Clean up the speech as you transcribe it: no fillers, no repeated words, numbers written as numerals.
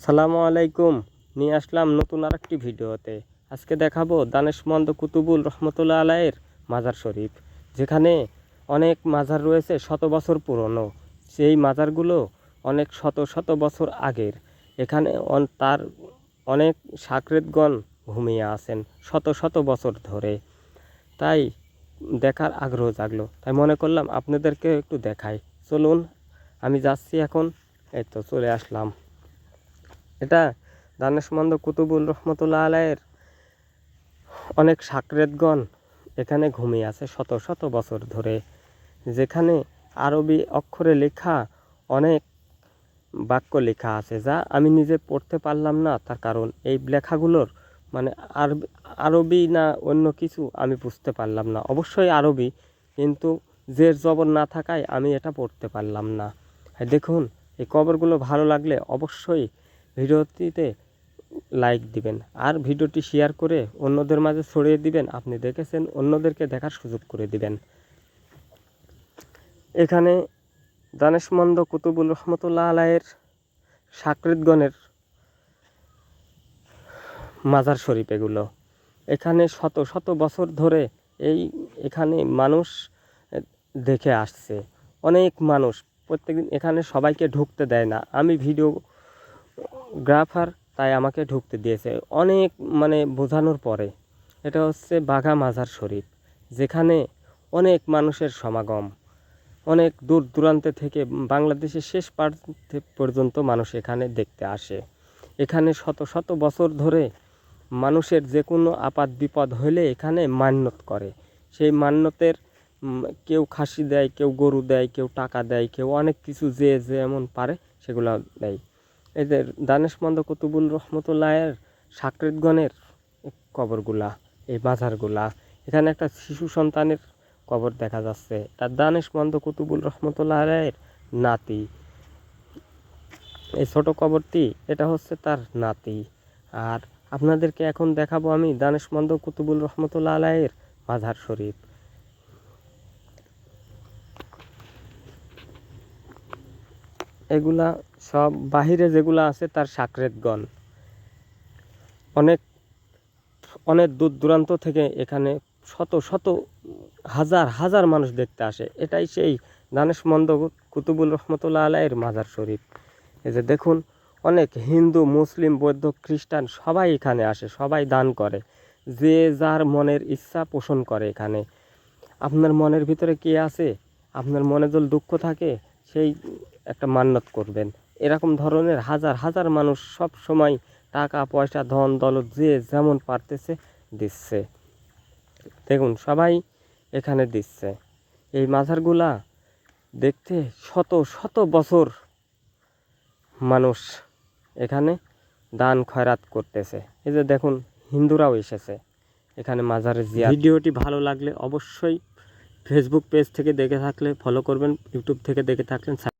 সালামু আলাইকুম। নিয়ে আসলাম নতুন আরেকটি ভিডিওতে। আজকে দেখাবো দানেশমন্দ কুতুবুল রহমতুল্লাহ আলাইয়ের মাজার শরীফ, যেখানে অনেক মাজার রয়েছে শত বছর পুরনো। সেই মাজারগুলো অনেক শত শত বছর আগের। এখানে তার অনেক সাকরেতগণ ঘুমিয়ে আছেন শত শত বছর ধরে। তাই দেখার আগ্রহ জাগলো, তাই মনে করলাম আপনাদেরকে একটু দেখাই। চলুন, আমি যাচ্ছি এখন। এই তো চলে আসলাম। এটা দানেশমন্দ কুতুবুল রহমতুল্লাহ আলাইয়ের অনেক সাকরেতগণ এখানে ঘুমিয়ে আছে শত শত বছর ধরে। যেখানে আরবি অক্ষরে লেখা অনেক বাক্য লেখা আছে, যা আমি নিজে পড়তে পারলাম না। তার কারণ এই লেখাগুলোর মানে আরবি না অন্য কিছু আমি বুঝতে পারলাম না। অবশ্যই আরবি, কিন্তু জের জবর না থাকায় আমি এটা পড়তে পারলাম না। দেখুন, এই কবরগুলো ভালো লাগলে অবশ্যই ভিডিওটিতে লাইক দিবেন আর ভিডিওটি শেয়ার করে অন্যদের মাঝে ছড়িয়ে দিবেন। আপনি দেখেছেন, অন্যদেরকে দেখার সুযোগ করে দিবেন। এখানে দানেশমন্দ কুতুবুল রহমতুল্লাহ আলাইয়ের সাকরেতগণের মাজার শরীফ এগুলো। এখানে শত শত বছর ধরে এখানে মানুষ দেখে আসছে। অনেক মানুষ প্রত্যেকদিন এখানে সবাইকে ঢুকতে দেয় না। আমি ভিডিওগ্রাফার, তাই আমাকে ঢুকতে দিয়েছে অনেক বোঝানোর পরে। এটা হচ্ছে বাঘা মাজার শরীফ, যেখানে অনেক মানুষের সমাগম। অনেক দূর দূরান্ত থেকে বাংলাদেশের শেষ প্রান্ত পর্যন্ত মানুষ এখানে দেখতে আসে। এখানে শত শত বছর ধরে মানুষের যে কোনো আপাত বিপদ হলে এখানে মান্যত করে। সেই মান্যতের কেউ খাসি দেয়, কেউ গরু দেয়, কেউ টাকা দেয়, কেউ অনেক কিছু যে যেমন পারে সেগুলো দেয়। এদের দানেশমন্দ কুতুবুল রহমতুল্লাহের সাকরেতগণের কবরগুলা, এই মাজারগুলা। এখানে একটা শিশু সন্তানের কবর দেখা যাচ্ছে। তার দানেশমন্দ কুতুবুল রহমতুল্লাহের নাতি। এই ছোট কবরটি, এটা হচ্ছে তার নাতি। আর আপনাদেরকে এখন দেখাবো আমি দানেশমন্দ কুতুবুল রহমতুল্লাহ আলাইয়ের মাজার শরীফ। এগুলা সব বাহিরে যেগুলা আছে তার সাকরেতগণ। অনেক অনেক দূর দূরান্ত থেকে এখানে শত শত হাজার হাজার মানুষ দেখতে আসে। এটাই সেই দানেশমন্দ কুতুবুল রহমতুল্লাহ আলাইয়ের মাজার শরীফ। এই যে দেখুন, অনেক হিন্দু, মুসলিম, বৌদ্ধ, খ্রিস্টান সবাই এখানে আসে, সবাই দান করে। যে যার মনের ইচ্ছা পোষণ করে এখানে। আপনার মনের ভিতরে কে আছে, আপনার মনে যদি দুঃখ থাকে, সেই একটা মান্যত করবেন। এরকম ধরনের হাজার হাজার মানুষ সব সময় টাকা পয়সা ধন দৌলত যে যেমন পারতেছে দিচ্ছে। দেখুন, সবাই এখানে দিচ্ছে। এই মাজারগুলা দেখতে শত শত বছর মানুষ এখানে দান খয়রাত করতেছে। এই যে দেখুন, হিন্দুরাও এসেছে এখানে মাজারে জিয়ারত। ভিডিওটি ভালো লাগলে অবশ্যই ফেসবুক পেজ থেকে দেখে থাকলে ফলো করবেন, ইউটিউব থেকে দেখে থাকলেন